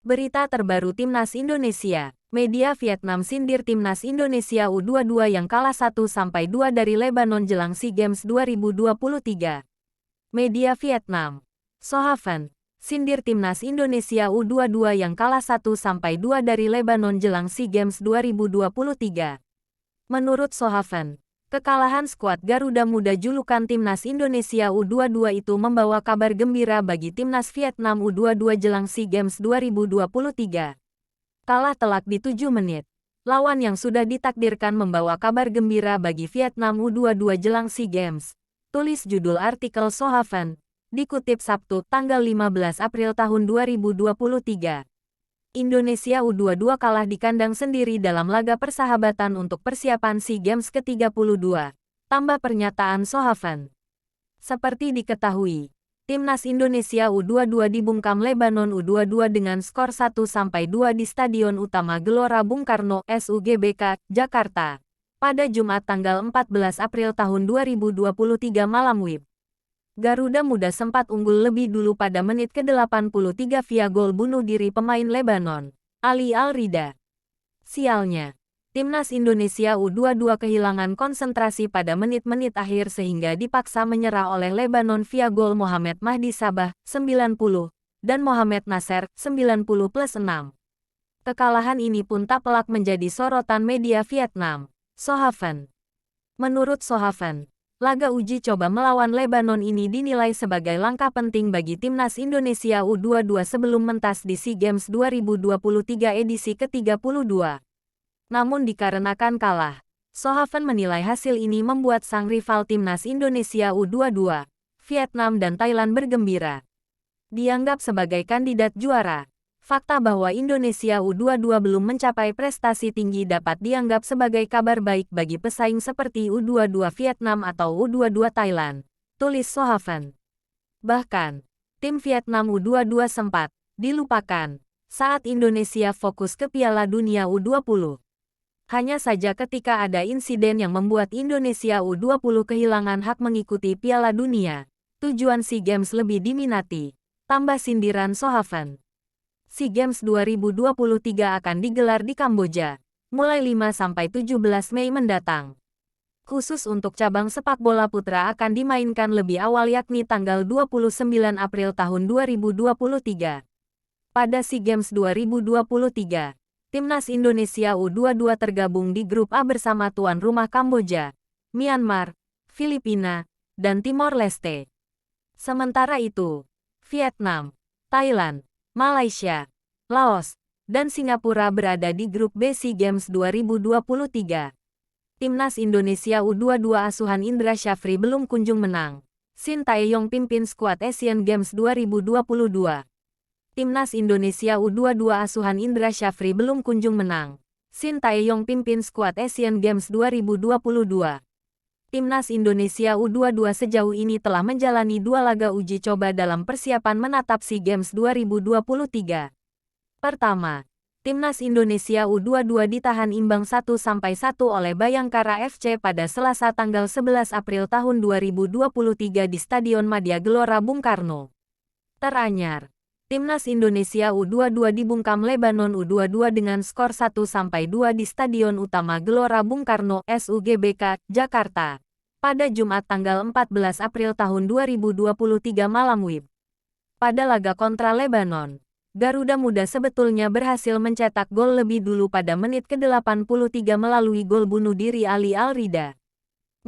Berita terbaru Timnas Indonesia. Media Vietnam sindir Timnas Indonesia U22 yang kalah 1-2 dari Lebanon jelang SEA Games 2023. Media Vietnam. Sohavan sindir Timnas Indonesia U22 yang kalah 1-2 dari Lebanon jelang SEA Games 2023. Menurut Sohavan, kekalahan skuad Garuda Muda julukan Timnas Indonesia U22 itu membawa kabar gembira bagi Timnas Vietnam U22 jelang SEA Games 2023. Kalah telak di 7 menit. Lawan yang sudah ditakdirkan membawa kabar gembira bagi Vietnam U22 jelang SEA Games. Tulis judul artikel Sohavan, dikutip Sabtu tanggal 15 April tahun 2023. Indonesia U22 kalah di kandang sendiri dalam laga persahabatan untuk persiapan SEA Games ke-32. Tambah pernyataan Sohavan. Seperti diketahui, Timnas Indonesia U22 dibungkam Lebanon U22 dengan skor 1-2 di Stadion Utama Gelora Bung Karno, SUGBK, Jakarta, pada Jumat tanggal 14 April tahun 2023 malam WIB. Garuda Muda sempat unggul lebih dulu pada menit ke-83 via gol bunuh diri pemain Lebanon, Ali Al-Rida. Sialnya, Timnas Indonesia U22 kehilangan konsentrasi pada menit-menit akhir sehingga dipaksa menyerah oleh Lebanon via gol Mohamed Mahdi Sabah, 90, dan Mohamed Nasser, 90+6. Kekalahan ini pun tak pelak menjadi sorotan media Vietnam. Sohavan. Menurut Sohavan, laga uji coba melawan Lebanon ini dinilai sebagai langkah penting bagi Timnas Indonesia U22 sebelum mentas di SEA Games 2023 edisi ke-32. Namun dikarenakan kalah, Sohavan menilai hasil ini membuat sang rival Timnas Indonesia U22, Vietnam dan Thailand bergembira. Dianggap sebagai kandidat juara, fakta bahwa Indonesia U22 belum mencapai prestasi tinggi dapat dianggap sebagai kabar baik bagi pesaing seperti U22 Vietnam atau U22 Thailand, tulis Sohavan. Bahkan, tim Vietnam U22 sempat dilupakan saat Indonesia fokus ke Piala Dunia U20. Hanya saja ketika ada insiden yang membuat Indonesia U20 kehilangan hak mengikuti Piala Dunia, tujuan SEA Games lebih diminati, tambah sindiran Sohavan. SEA Games 2023 akan digelar di Kamboja, mulai 5-17 Mei mendatang. Khusus untuk cabang sepak bola putra akan dimainkan lebih awal yakni tanggal 29 April tahun 2023. Pada SEA Games 2023, Timnas Indonesia U22 tergabung di grup A bersama tuan rumah Kamboja, Myanmar, Filipina, dan Timor Leste. Sementara itu, Vietnam, Thailand, Malaysia, Laos, dan Singapura berada di grup B SEA Games 2023. Timnas Indonesia U22 asuhan Indra Syafri belum kunjung menang. Shin Tae-yong pimpin skuad Asian Games 2022. Timnas Indonesia U22 asuhan Indra Syafri belum kunjung menang. Shin Tae-yong pimpin skuad Asian Games 2022. Timnas Indonesia U22 sejauh ini telah menjalani 2 laga uji coba dalam persiapan menatap SEA Games 2023. Pertama, Timnas Indonesia U22 ditahan imbang 1-1 oleh Bayangkara FC pada Selasa tanggal 11 April tahun 2023 di Stadion Madia Gelora Bung Karno. Teranyar, Timnas Indonesia U22 dibungkam Lebanon U22 dengan skor 1-2 di Stadion Utama Gelora Bung Karno, SUGBK, Jakarta, pada Jumat tanggal 14 April tahun 2023 malam WIB. Pada laga kontra Lebanon, Garuda Muda sebetulnya berhasil mencetak gol lebih dulu pada menit ke-83 melalui gol bunuh diri Ali Al-Rida.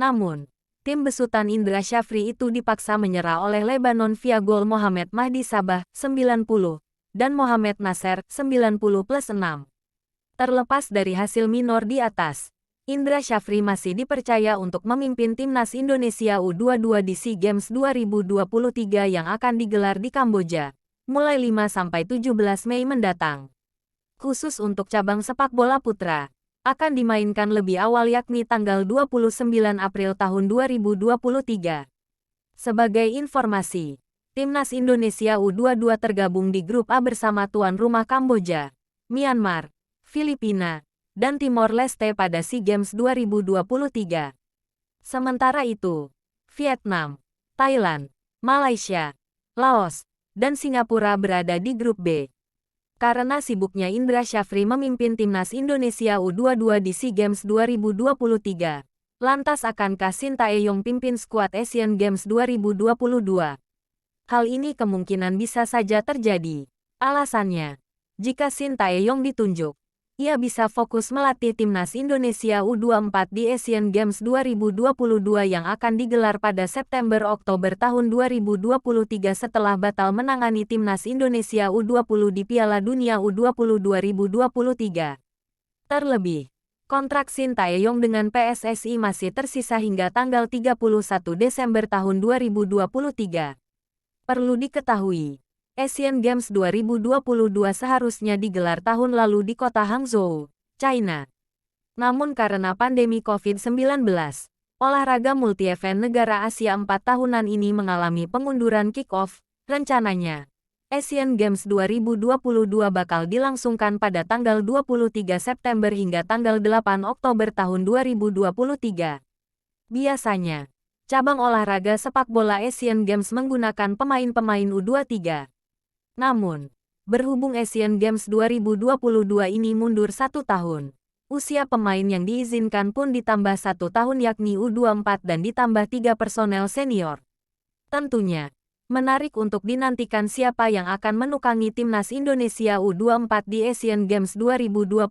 Namun, tim besutan Indra Syafri itu dipaksa menyerah oleh Lebanon via gol Mohamed Mahdi Sabah, 90, dan Mohamed Nasser, 90+6. Terlepas dari hasil minor di atas, Indra Syafri masih dipercaya untuk memimpin Timnas Indonesia U22 di SEA Games 2023 yang akan digelar di Kamboja, mulai 5-17 Mei mendatang. Khusus untuk cabang sepak bola putra, akan dimainkan lebih awal yakni tanggal 29 April tahun 2023. Sebagai informasi, Timnas Indonesia U22 tergabung di grup A bersama tuan rumah Kamboja, Myanmar, Filipina, dan Timor Leste pada SEA Games 2023. Sementara itu, Vietnam, Thailand, Malaysia, Laos, dan Singapura berada di grup B. Karena sibuknya Indra Syafri memimpin timnas Indonesia U22 di SEA Games 2023, lantas akankah Shin Tae-yong pimpin skuad Asian Games 2022? Hal ini kemungkinan bisa saja terjadi. Alasannya, jika Shin Tae-yong ditunjuk, ia bisa fokus melatih timnas Indonesia U24 di Asian Games 2022 yang akan digelar pada September-Oktober tahun 2023 setelah batal menangani timnas Indonesia U20 di Piala Dunia U20 2023. Terlebih, kontrak Shin Tae-yong dengan PSSI masih tersisa hingga tanggal 31 Desember tahun 2023. Perlu diketahui, Asian Games 2022 seharusnya digelar tahun lalu di kota Hangzhou, China. Namun karena pandemi COVID-19, olahraga multi-event negara Asia 4 tahunan ini mengalami pengunduran kick-off. Rencananya, Asian Games 2022 bakal dilangsungkan pada tanggal 23 September hingga tanggal 8 Oktober tahun 2023. Biasanya, cabang olahraga sepak bola Asian Games menggunakan pemain-pemain U23. Namun, berhubung Asian Games 2022 ini mundur 1 tahun, usia pemain yang diizinkan pun ditambah 1 tahun yakni U24 dan ditambah 3 personel senior. Tentunya, menarik untuk dinantikan siapa yang akan menukangi timnas Indonesia U24 di Asian Games 2022.